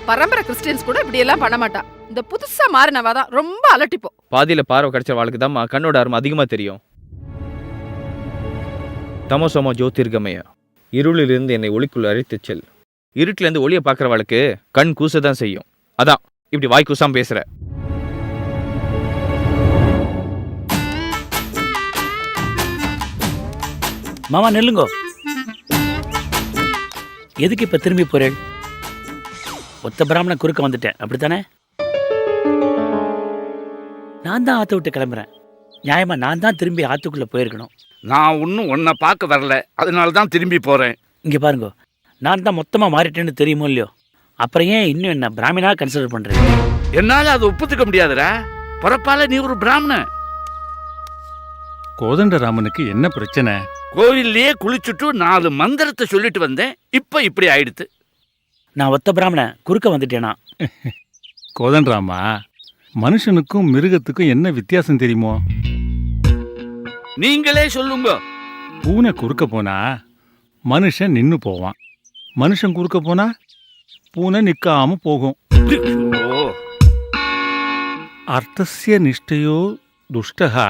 பரம்பரை கிறிஸ்டியன்ஸ் கூட இப்படி எல்லாம் பண்ண மாட்டா. இந்த புதுசா மாறினவா தான் ரொம்ப அலட்டிப்போம். பாதியில பார்வை கிடைச்ச வாழ்க்கை தான் கண்ணோட அருமை அதிகமா தெரியும். தமசோமோ ஜோதிர்கமய, இருளிலிருந்து என்னை ஒளிக்குள் அழைத்துச் செல். இருட்டுல இருந்து ஒளியை பார்க்கறவாளுக்கு கண் கூசதான் செய்யும். அதான் இப்படி வாய் கூசாம பேசுற. மாமா நெல்லுங்கோ. எதுக்கு இப்ப திரும்பி போறேன்? ஒத்த பிராமண குறுக்க வந்துட்டேன், அப்படித்தானே? நான் தான் ஆத்த விட்டு கிளம்புறேன். நியாயமா நான் தான் திரும்பி ஆத்துக்குள்ள போயிருக்கணும். நான் இன்னும் உன்னை பார்க்க வரல, அதனால தான் திரும்பி போறேன். இங்க பாருங்க, நான் தான் மொத்தமா மாறிட்டேன்னு தெரியுமோ இல்லையோ, அப்புறம் ஏன் இன்னும் என்ன பிராமணா கன்சிடர் பண்றேன்? என்னால அதை ஒப்புத்துக்க முடியாதுடா. பிறப்பால நீ ஒரு பிராமணன். கோதண்டராமனுக்கு என்ன பிரச்சனை? கோயில்லயே குளிச்சுட்டு 4 மந்திரத்தை சொல்லிட்டு வந்தேன், இப்ப இப்படி ஆயிடுத்து. நான் ஒத்த பிராமண குறுக்க வந்துட்டேனா? கோதண்டராமா, மனுஷனுக்கும் மிருகத்துக்கும் என்ன வித்தியாசம் தெரியுமோ? நீங்களே சொல்லுங்க. பூனை குறுக்க போனா மனுஷன் நின்னு போவான், மனுஷன் குறுக்க போனா பூனை நிக்காம போகும். ஐயோ. அர்த்தஸ்ய நிஷ்டயோ துஷ்டஹ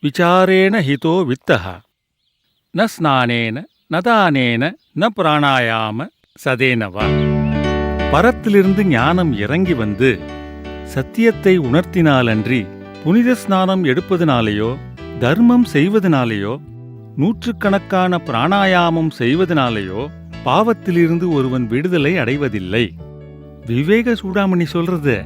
விசாரேண ஹிதோ வித்தஹ ந ஸ்நானேன ந தானேன ந பிராணாயாம சதேனவா. பரத்திலிருந்து ஞானம் இறங்கி வந்து சத்தியத்தை உணர்த்தினாலன்றி புனித ஸ்நானம் எடுப்பதனாலேயோ தர்மம் செய்வதனாலேயோ நூற்றுக்கணக்கான பிராணாயாமம் செய்வதனாலேயோ பாவத்திலிருந்து ஒருவன் விடுதலை அடைவதில்லை. விவேக சூடாமணி சொல்றது.